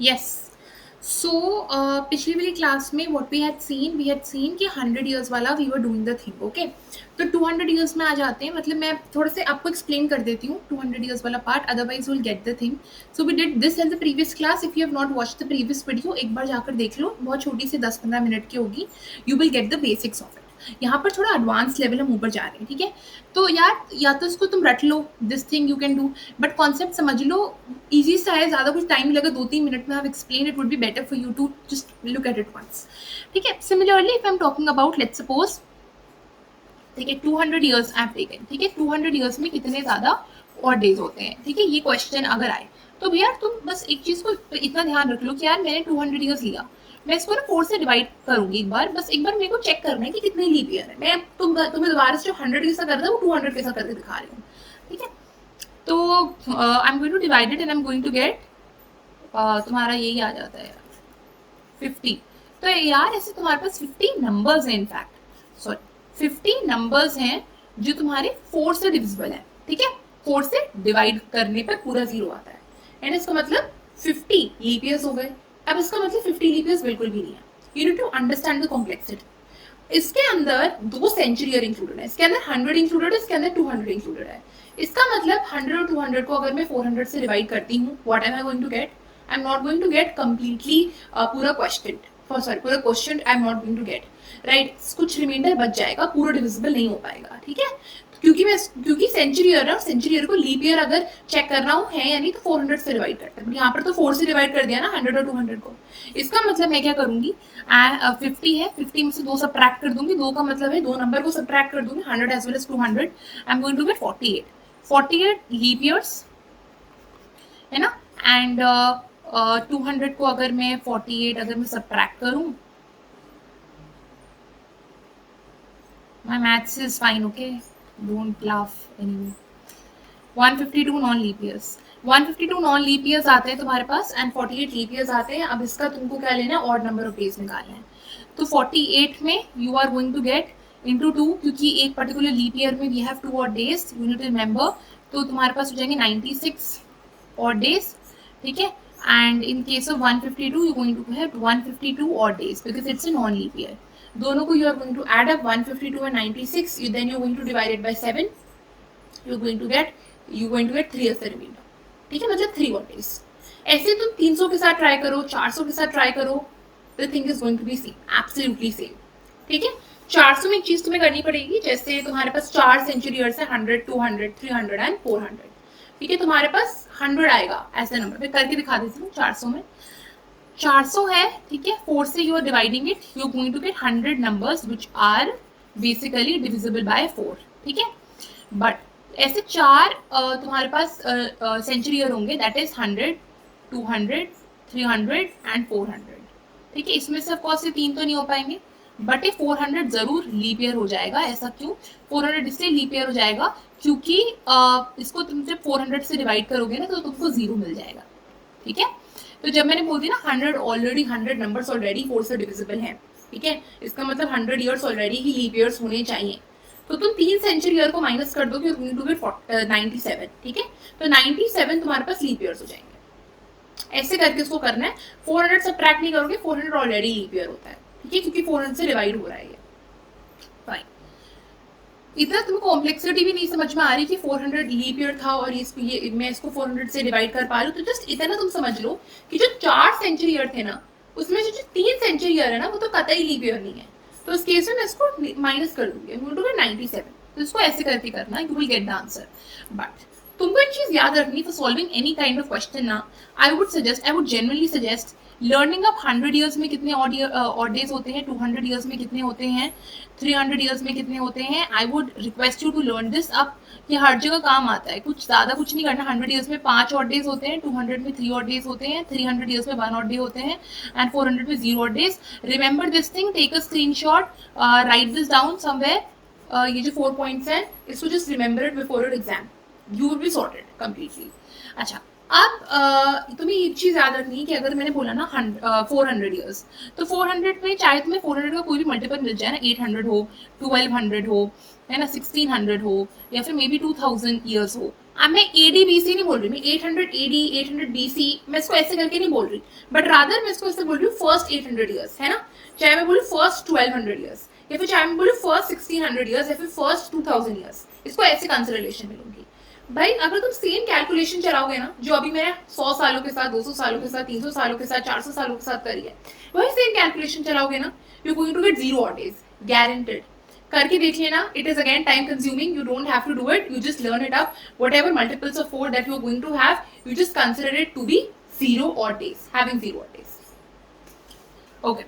Yes. सो पिछली वाली class में व्हाट वी हैड सीन कि 100 इयर्स वाला we were doing the thing, okay. तो 200 इयर्स में आ जाते हैं, मतलब मैं थोड़ा से आपको एक्सप्लेन कर देती हूँ 200 इयर्स वाला part, otherwise will get the thing. So we did this in the previous class. If you have not watched the previous video, एक बार जाकर देख लो, बहुत छोटी सी 10-15 मिनट की होगी। You will get the basics of it. यहाँ पर थोड़ा एडवांस लेवल हम ऊपर जा रहे हैं, ठीक है। तो यार या तो इसको तुम रट लो, this thing you can do, but concept समझ लो। इजी सा है, ज्यादा कुछ टाइम लगा, 2-3 मिनट में आप explain, it would be better for you to just look at it once, ठीक है। Similarly if I am talking about, let's suppose, ठीक है, 200 ईयर्स आई हैव टेकन, ठीक है। 200 ईयर्स में कितने ज्यादा और डेज होते हैं, ठीक है। ये क्वेश्चन अगर आए तो भैया तुम बस एक चीज को इतना ध्यान रख लो कि यार मैंने 200 ईयर्स लिया, मैं इसको ना 4 से डिवाइड करूंगी एक बार, बस एक बार मेरे को चेक करना है कि कितने लीप ईयर है। मैं तुम्हें दोबारा से जो 100 के साथ कर रहा है वो 200 के साथ करके दिखा रही हूँ, ठीक है। तो I am going to divide it and I am going to get, तुम्हारा यही आ जाता है 50। तो यार ऐसे तुम्हारे पास 50 नंबर्स हैं, इनफैक्ट सॉरी 50 नंबर्स हैं जो तुम्हारे 4 से डिविजिबल है, ठीक है। 4 से डिवाइड करने पर पूरा जीरो आता है, एंड इसका मतलब 50 लीप ईयर्स हो गए। अब इसका मतलब 50 लीप ईयर्स बिल्कुल भी नहीं है। You need to understand the complexity. इसके अंदर 2 सेंचुरी ईयर इंक्लूडेड है, इसके अंदर 100 इंक्लूडेड है, इसके अंदर 200 इंक्लूडेड है। इसका मतलब 100 और 200 को अगर मैं 400 से डिवाइड करती हूँ, what am I going to get? I am not going to get completely पूरा क्वेश्चन, सॉरी पूरा question I am not going to get, right. कुछ रिमाइंडर बच जाएगा, पूरा डिविजिबल नहीं हो पाएगा, ठीक है। क्योंकि सेंचुरी ईयर है और सेंचुरी ईयर को लीप ईयर अगर चेक करना हो है या नहीं तो 400 से डिवाइड करते हैं। यहाँ पर तो 4 से डिवाइड कर दिया ना 100 और 200 को। इसका मतलब मैं क्या करूंगी, 50 है, 50 में से 2 सब्ट्रैक्ट कर दूंगी, 2 का मतलब है 2 नंबर को सब्ट्रैक्ट कर दूंगी, 100 as well as 200। I am going to get 48 leap years, है ना। एंड 200 को अगर मैं 48 अगर मैं सब्ट्रैक्ट करूं, my maths is fine, okay, don't laugh anyway। 152 non leap years, 152 non leap years आते हैं तुम्हारे पास एंड 48 लीप ईयर्स आते हैं। अब इसका तुमको क्या लेना है, ऑड नंबर ऑफ डेज निकालना है। तो 48 में you are going to get into 2, क्योंकि एक पर्टिकुलर लीप ईयर में we have 2 odd days, you need to remember. तो तुम्हारे पास हो जाएंगे 96 ऑड डेज, ठीक है। And in case of 152 you going to have 152 odd days because it's a non leap year. दोनों को you are going to add up 152 and 96, then you going to divide it by 7, you going to get 3 as the remainder, ठीक है, मतलब 3 और days. ऐसे तुम 300 के साथ ट्राई करो, 400 के साथ ट्राई करो, the thing is going to be same, absolutely same, ठीक है। 400 में एक चीज तुम्हें करनी पड़ेगी, जैसे तुम्हारे पास 4 सेंचुरी ईयर्स है, 100, 200, 300 एंड 400, ठीक है। तुम्हारे पास 100 आएगा ऐसे नंबर, मैं करके दिखा देती हूँ। 400 में 400 है, ठीक है, 4 से you are dividing it, you are going to get 100 numbers which are basically divisible by 4, ठीक है। बट ऐसे 4 तुम्हारे पास सेंचुरी ईयर होंगे, दैट इज 100, 200, 300 एंड 400, ठीक है। इसमें से ऑफकोर्स ये 3 तो नहीं हो पाएंगे, बट ये 400 जरूर लीप ईयर हो जाएगा। ऐसा क्यों? 400 इसलिए लीप ईयर हो जाएगा क्योंकि इसको तुम जब 400 से डिवाइड करोगे ना तो तुमको 0 मिल जाएगा, ठीक है। तो जब मैंने बोल दिया ना 100 नंबर्स ऑलरेडी 4 से डिविजिबल हैं, ठीक है, इसका मतलब 100 ईयर्स ऑलरेडी ही लीप ईयर्स होने चाहिए। तो तुम 3 सेंचुरी ईयर को माइनस कर दोगे, 97, ठीक है। तो 97 तुम्हारे पास लीप ईयर्स हो जाएंगे। ऐसे करके इसको करना है। 400 सब्ट्रैक्ट नहीं करोगे, 400 ऑलरेडी लीप ईयर होता है, ठीक है, क्योंकि 400 से डिवाइड हो रहा है ये। फाइन, इतना तुम्हें कॉम्प्लेक्सिटी भी नहीं समझ में आ रही कि 400 लीप ईयर था और ये मैं इसको 400 से डिवाइड कर पा रही हूँ। तो जस्ट इतना तुम समझ लो कि जो 4 सेंचुरी ईयर थे ना, उसमें जो 3 सेंचुरी ईयर है ना, वो तो कतई लीप ईयर नहीं है। तो इस केस में मैं इसको माइनस कर दूंगी, 97। तो इसको ऐसे करके करना, you will get the answer. But तुमको एक चीज याद रखनी, for solving any kind of question ना, I would genuinely suggest learning अब 100 ईयर्स में कितने ऑड डेज होते हैं, 200 ईयर्स में कितने होते हैं, 300 ईयर्स में कितने होते हैं। I would request you to learn this अब, ये हर जगह काम आता है, कुछ ज्यादा कुछ नहीं करना। 100 ईयर्स में 5 ऑड डेज होते हैं, 200 में 3 ऑड डेज होते हैं, 300 ईयर्स में 1 ऑड डे होते हैं एंड 400 में 0 odd days. Remember this thing, take a screenshot, write this down somewhere. ये जो 4 पॉइंट्स हैं, इसको just remember it before your exam, you will be sorted completely. अच्छा, अब तुम्हें एक चीज याद रखनी है कि अगर मैंने बोला ना 400 ईयर्स, तो 400 में चाहे तुम्हें 400 का कोई भी मल्टीपल मिल जाए ना, 800 हो, 1200 हो, है ना, 1600 हो या फिर मे बी 2000 ईयर्स हो। अब मैं AD BC नहीं बोल रही, मैं 800 AD 800 BC मैं इसको ऐसे करके नहीं बोल रही, बट रादर मैं इसको ऐसे बोल रही हूँ फर्स्ट 800 ईयर्स, है ना, चाहे मैं बोलूँ फर्स्ट 1200 ईयर्स या फिर चाहे मैं बोलूँ फर्स्ट 1600 ईयर्स या फिर फर्स्ट 2000 ईयर्स, इसको ऐसे कंसिडरेशन में लूंगी। भाई अगर तुम सेम कैलकुलेशन चलाओगे ना जो अभी मैंने 100 सालों के साथ, 200 सालों के साथ, 300 सालों के साथ, 400 सालों के साथ करी है, वही सेम कैलकुलेशन चलाओगे ना, you going to get 0 odd days, guaranteed. करके देख लेना, it is again time consuming, you don't have to do it, you just learn it up, whatever multiples of 4 that you are going to have, you just consider it to be 0 odd days, having 0 odd days। Okay,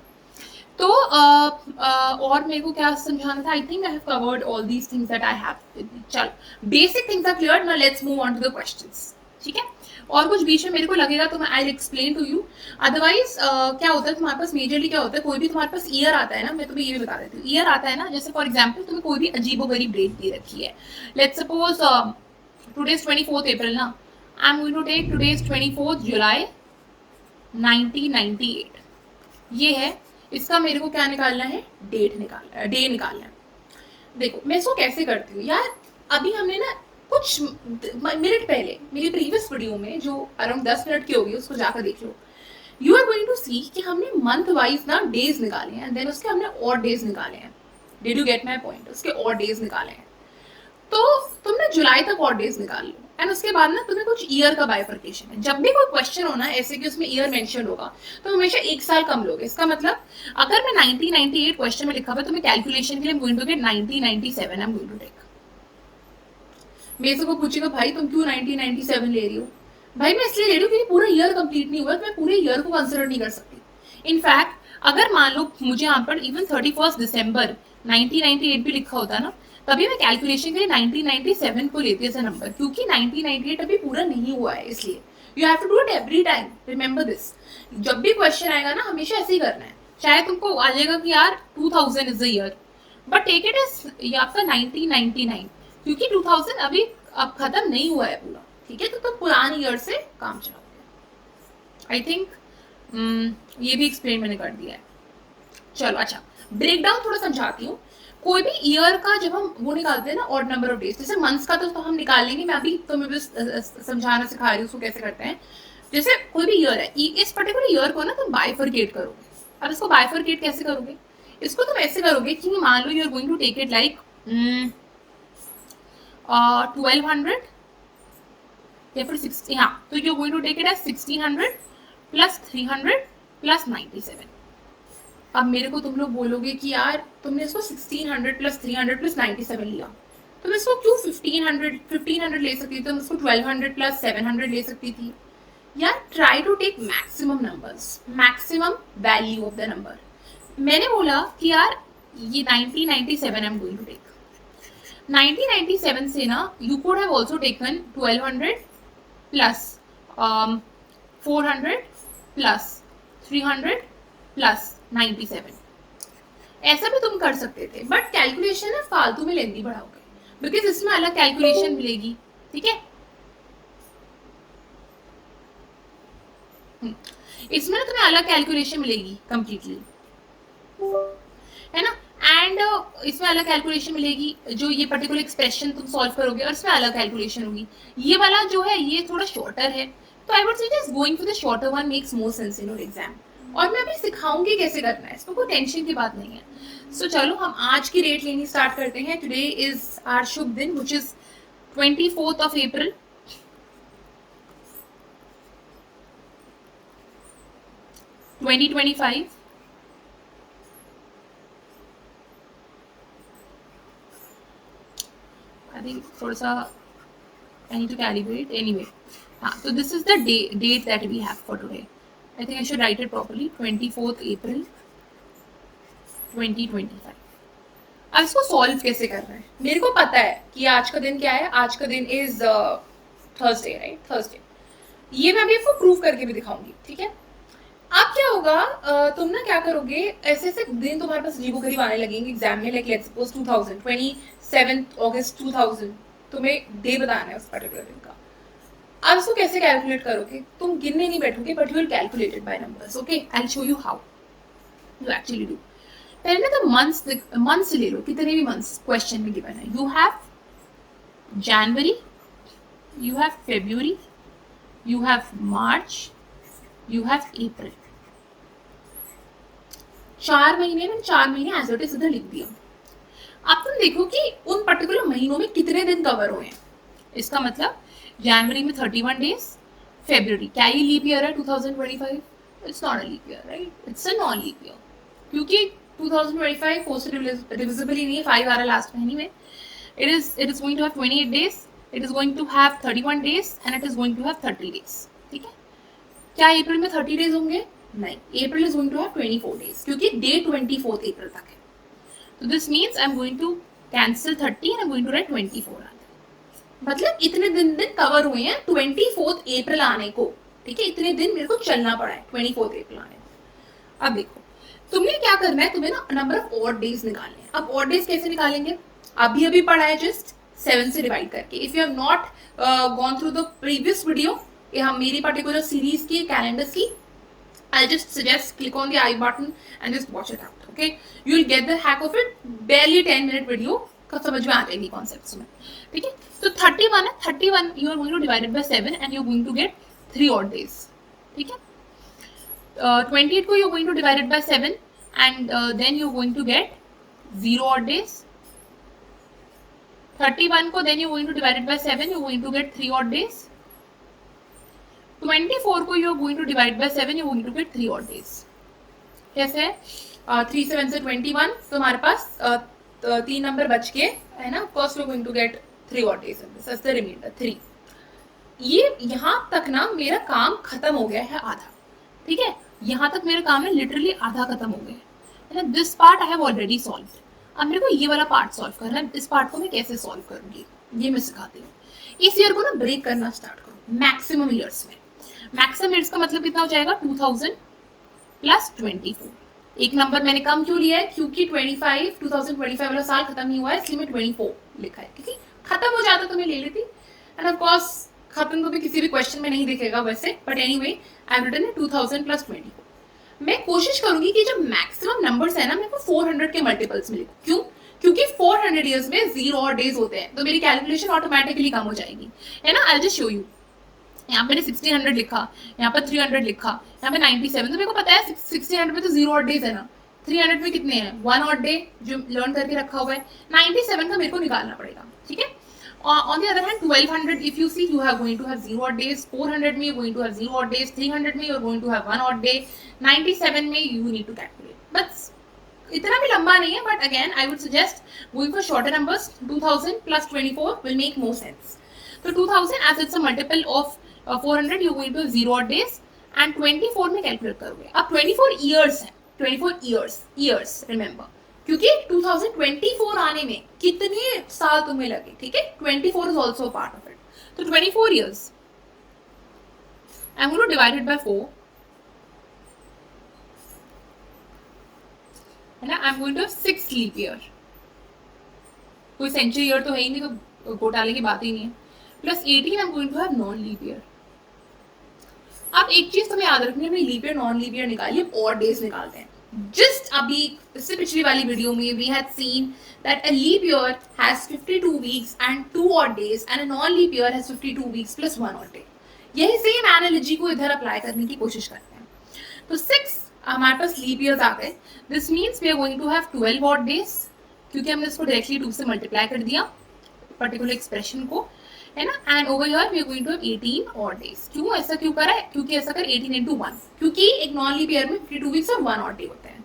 तो और मेरे को क्या समझाना था, I think I have covered all these things that I have. चलो basic things are clear, now let's move on to the questions, ठीक है। और कुछ बीच में मेरे को लगेगा तो मैं I explain to you, otherwise क्या होता है तुम्हारे पास मेजरली क्या होता है, कोई भी तुम्हारे पास ईयर आता है ना, मैं तुम्हें ये भी बता देती हूँ, ईयर आता है ना, जैसे फॉर एग्जाम्पल तुम्हें कोई भी अजीबोगरीब डेट दे रखी है, let's suppose today is 24th April ना, I am going to take today is 24th July 1998, ये है, इसका मेरे को क्या निकालना है, डे निकालना है। देखो मैं इसको कैसे करती हूँ यार, अभी हमने ना कुछ मिनट पहले मेरी प्रीवियस वीडियो में जो अराउंड 10 मिनट की होगी उसको जाकर देख लो, यू आर गोइंग टू सी कि हमने मंथ वाइज ना डेज निकाले हैं, देन उसके हमने और डेज निकाले हैं, did you get my point, उसके और डेज निकाले हैं। तो तुमने जुलाई तक और डेज निकाल लो, एंड उसके बाद ना तुम्हें कुछ ईयर का बाइफर्केशन है, जब भी कोई क्वेश्चन होना ऐसे कि उसमें ईयर मेंशन होगा तो हमेशा 1 साल कम लोगे। इसका मतलब अगर मैं 1998 क्वेश्चन में लिखा हुआ तो मैं कैलकुलेशन के लिए going to get 1997 I am going to take. मेरे से को पूछेगा भाई तुम क्यों 1997 ले रही हो, भाई मैं इसलिए ले रही हूँ क्योंकि पूरा ईयर कंप्लीट नहीं हुआ, तो मैं पूरे ईयर को कंसिडर नहीं कर सकती। इनफैक्ट अगर मान लो मुझे यहाँ पर इवन 31 दिसंबर 1998 भी लिखा होता ना, तभी मैं कैलकुलेशन के लिए 1997 को लेती एज अ नंबर, क्योंकि 1998 अभी पूरा नहीं हुआ है, इसलिए you have to do it every time, remember this. जब भी क्वेश्चन आएगा ना हमेशा ऐसे ही करना है, चाहे तुमको आ जाएगा कि यार 2000 is the year, but take it as आपका 1999, क्योंकि 2000 अभी अब खत्म नहीं हुआ है पूरा, ठीक है, तो तुम पुराने ईयर से काम चलाओगे। आई थिंक ये भी एक्सप्लेन मैंने कर दिया है। चलो अच्छा, ब्रेक डाउन थोड़ा समझाती हूँ। कोई भी ईयर का जब हम वो निकालते हैं ना ऑड नंबर ऑफ डेज, जैसे मंथ्स का तो हम निकाल लेंगे, मैं अभी तुम्हें भी समझाना सिखा रही हूँ उसको कैसे करते हैं। जैसे कोई भी ईयर है, इस पर्टिकुलर ईयर को ना तुम बाइफरकेट करोगे। अब इसको बाइफरकेट कैसे करोगे, इसको तुम ऐसे करोगे कि मान लो you are going to take it like 1200 या फिर 60, हाँ, तो you are going to take it as 1600 plus 300 plus 97। अब मेरे को तुम लोग बोलोगे कि यार तुमने इसको 1600 प्लस 300 प्लस 97 लिया, तुम इसको क्यों 1500 ले सकती थी, तुम इसको 1200 प्लस 700 ले सकती थी। यार try to take maximum numbers, maximum value of the number. मैंने बोला कि यार ये 1997 I am going to take, 1997 से ना you could have also taken 1200 plus 400 plus 300 plus 97, ऐसा भी तुम कर सकते थे, बट कैलकुलेशन है फालतू में लेंदी बढ़ाओगे, बिकॉज इसमें अलग कैलकुलेशन मिलेगी, ठीक है, इसमें ना तुम्हें अलग कैलकुलेशन मिलेगी कंप्लीटली, है ना, एंड इसमें अलग कैलकुलेशन मिलेगी, जो ये पर्टिकुलर एक्सप्रेशन तुम सॉल्व करोगे और इसमें अलग कैलकुलेशन होगी। ये वाला जो है ये थोड़ा शॉर्टर है, तो I would suggest going for the shorter one makes more sense in your exam, और मैं अभी सिखाऊंगी कैसे करना है, इसमें कोई टेंशन की बात नहीं है। सो चलो हम आज की रेट लेनी स्टार्ट करते हैं। टुडे इज आवर शुभ दिन which is 24th April 2025। I think थोड़ा सा I need to calibrate anyway. हाँ, तो this is the date that we have for today. I think I should write it properly. 24th April 2025. अब इसको solve कैसे करना है, मेरे को पता है कि आज का दिन क्या है, आज का दिन इज थर्सडे, राइट, थर्सडे। ये मैं अभी आपको प्रूव करके भी दिखाऊंगी, ठीक है। अब क्या होगा, तुम ना क्या करोगे, ऐसे ऐसे दिन तुम्हारे पास अजीबो गरीब आने लगेंगे एग्जाम में, लाइक लेट्स सपोज 27 अगस्त 2000 तुम्हें डे बताना है उस पर्टिकुलर दिन का। अब इसको कैसे कैलकुलेट करोगे, तुम गिनने नहीं बैठोगे, but you will calculate it by numbers, okay, I will show you how you actually do. पहले तो मंथ्स ले लो, कितने भी मंथ्स क्वेश्चन में गिवन है. You have January, you have February, you have March, you have April. 4 महीने में 4 महीने एज इट इज इधर लिख दिया. अब तुम देखो कि उन पर्टिकुलर महीनों में कितने दिन कवर हुए हैं. इसका मतलब जनवरी में 31 डेज, फेब्रुवरी, क्या ये लीप ईयर है 2025? It's not a leap year, right? It's a non leap year, क्योंकि 2025 4 से डिविजिबल ही नहीं है, 5 आ रहा है लास्ट महीने में. it is going to have 28 days, it is going to have 31 days and it is going to have 30 days. ठीक है, क्या अप्रैल में 30 डेज होंगे? नहीं, April is going to have 24 days, क्योंकि डे 24 अप्रैल तक है. तो this means I am going to cancel 30 and I am going to write 24. मतलब इतने दिन कवर हुए हैं 24 अप्रैल आने को. ठीक है, इतने दिन मेरे को चलना पड़ा है 24 अप्रैल आने को. अब देखो तुम्हें क्या करना है, तुम्हें ना नंबर ऑफ ऑड डेज निकालने हैं. अब ऑड डेज कैसे निकालेंगे? अभी पढ़ा है जस्ट 7 से डिवाइड करके. If you have not gone through the previous video, हम मेरी पर्टिकुलर सीरीज की कैलेंडर्स की, I'll just suggest click on the I button and just watch it out. Okay, you will get the hack of it. Barely 10-minute video का समझ में आ जाएगी concepts में. ठीक है, तो 31 है, 31 you are going to divide it by 7 and you are going to get 3 odd days. ठीक है, 28 को you are going to divide it by 7 and then you are going to get 0 odd days. 31 को then you are going to divide it by 7, you are going to get 3 odd days. 24 को you are going to divide by 7, you are going to get 3 odd days. कैसे है? 3 7 से 21, तो हमारे पास 3 number बच के है ना. First we are going to get 3 odd days in this as the remainder 3. ये यहाँ तक ना मेरा काम खत्म हो गया है आधा. ठीक है, यहाँ तक मेरा काम है लिटरली आधा खत्म हो गया है ना. This part I have already solve. अब मेरे को ये वाला पार्ट सॉल्व करना है. इस पार्ट को मैं कैसे सॉल्व करूंगी ये मैं सिखाती हूँ. इस ईयर को ना ब्रेक करना स्टार्ट करो मैक्सिमम ईयर्स में. मैक्सिमम ईयर्स का मतलब कितना हो जाएगा? 2000 प्लस 24. एक नंबर मैंने कम क्यों लिया है? क्योंकि 2025 वाला साल खत्म नहीं हुआ है, इसलिए मैं 24 लिखा है. क्योंकि खत्म हो जाता तो मैं ले लेती. एंड ऑफ कोर्स खत्म तो भी किसी भी क्वेश्चन में नहीं दिखेगा वैसे, but anyway I have written 2000 plus 24. मैं कोशिश करूंगी कि जब मैक्सिमम नंबर्स है ना, मैं 400 के मल्टीपल्स में लिखूं. क्यों? क्योंकि 400 ईयर्स में 0 और डेज होते हैं, तो मेरी कैलकुलेशन ऑटोमेटिकली कम हो जाएगी, है ना. I will just show you. यहाँ पे 1600 लिखा, यहाँ पर 300 लिखा, यहाँ पे 97. तो मेरे को पता है 1600 में तो 0 ऑड डेज है ना. 300 में कितने हैं? 1 ऑड डे जो लर्न करके रखा हुआ है. 97 का मेरे को निकालना पड़ेगा. ठीक है, on the other hand 1200 if you see you are going to have 0 odd days. 400 में you are going to have 0 odd days. 300 में you are going to have 1 odd day. 97 में you need to calculate. बस इतना भी लंबा नहीं है, but again I would suggest going for shorter numbers. 2000 plus 24 will make more sense. So 2000 as it's a multiple of 400 you are going to have 0 odd days and 24 में calculate करोगे. अब 24 years है, 24 years remember, क्योंकि 2024 आने में कितने साल तुम्हें लगे. ठीक है, 24 is also a part of it. तो 24 years I'm going to divide it by 4 है ना. I'm going to have 6 leap year. कोई सेंचुरी ईयर तो है ही नहीं, तो घोटाले की बात ही नहीं है. Plus 18 I'm going to have non leap year. अब एक चीज तुम्हें याद रखनी है, हमने leap year non leap year निकाली, और डेज निकालते हैं. जस्ट अभी इससे पिछली वाली वीडियो में we had seen that a leap year has 52 weeks and 2 odd days and a non leap year has 52 weeks plus 1 odd day. यही सेम एनालॉजी को इधर अप्लाई करने की कोशिश करते हैं. तो 6 हमारे पास लीप ईयर्स आ गए. This means we are going to have 12 odd days, क्योंकि हमने इसको डायरेक्टली 2 से मल्टीप्लाई कर दिया पर्टिकुलर एक्सप्रेशन को, है ना. And over here we are going to have 18 odd days. क्यों ऐसा क्यों करा है? क्योंकि ऐसा कर 18 into 1, क्योंकि एक नॉन लीप ईयर में 52 वीक्स और 1 odd day होते हैं.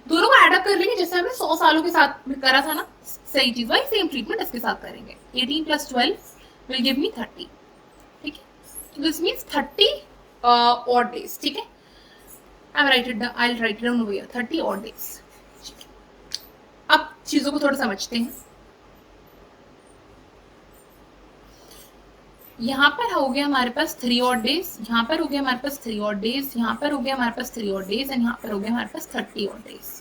दोनों को एड अप कर लेंगे जैसे हमने 100 सालों के साथ करा था ना. सही चीज, वही सेम ट्रीटमेंट इसके साथ करेंगे. 18 plus 12 will give me 30. ठीक है, दिस मीन्स 30 odd days. ठीक है, I'll write it down over here. 30 odd days. अब चीजों को थोड़ा समझते हैं. यहाँ पर हो गया हमारे पास 3 odd days, यहाँ पर हो गया हमारे पास 3 odd days, यहाँ पर हो गया हमारे पास 3 odd days एंड यहाँ पर हो गया हमारे पास 30 odd days.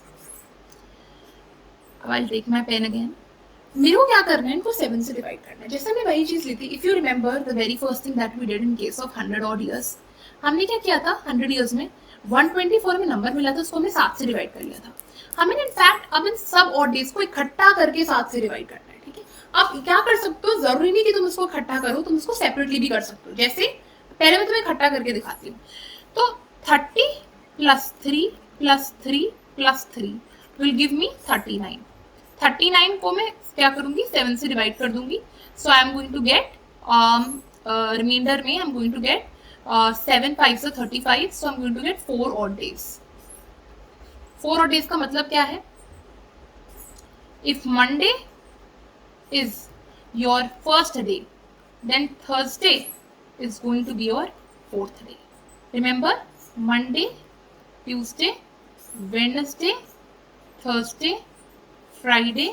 अब I'll take my pen again. मेरे को क्या करना है, इनको 7 से डिवाइड करना है. जैसे हमने वही चीज ली थी. If you remember the very first thing that we did in case of 100 odd years, हमने क्या किया था 100 years में 124 में नंबर मिला था, उसको हमने 7 से डिवाइड कर लिया था। हमें इनफैक्ट अब इन सब ऑड डेज को इकट्ठा करके 7 से डिवाइड करना है, ठीक है। अब क्या कर सकते हो, जरूरी नहीं कि तुम इसको इकट्ठा करो, तुम इसको सेपरेटली भी कर सकते हो। जैसे पहले मैं तुम्हें इकट्ठा करके दिखाती हूँ। तो 30 + 3 + 3 + 3 विल गिव मी 39। 39 को मैं क्या करूंगी, 7 से डिवाइड कर दूंगी। So I am going to get remainder में I am going to get 7 5 से 35। So I am going to get 4 odd days. 4 odd days का मतलब क्या है, if Monday is your first day, then Thursday is going to be your 4th day. Remember, Monday, Tuesday, Wednesday, Thursday, Friday,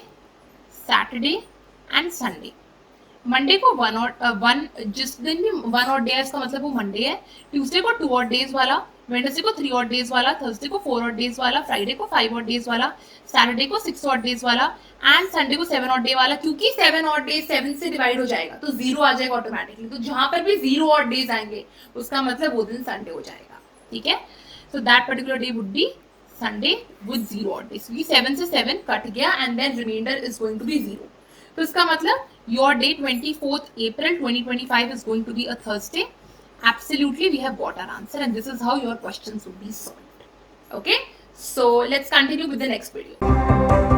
Saturday and Sunday. Monday को one जिस दिन भी 1 odd day है इसका मतलब वो मंडे है। ट्यूसडे को 2 ऑड डेज वाला, वेडनेसडे को 3 ऑड डेज वाला, थर्सडे को 4 ऑड डेज वाला, फ्राइडे को 5 ऑड डेज वाला, सैटरडे को 6 ऑड डेज वाला एंड संडे को 7 ऑड डे वाला। क्योंकि 7 ऑड डेज 7 से डिवाइड हो जाएगा तो 0 आ जाएगा ऑटोमेटिकली। तो जहां पर भी 0 ऑड डेज आएंगे उसका मतलब वो दिन संडे हो जाएगा, ठीक है। So that particular day would be Sunday with 0 odd days. 7 से 7 कट गया and then remainder is going to be 0। तो इसका मतलब your day 24th April 2025 is going to be a Thursday. Absolutely, we have got our answer and this is how your questions would be solved. Okay, so let's continue with the next video.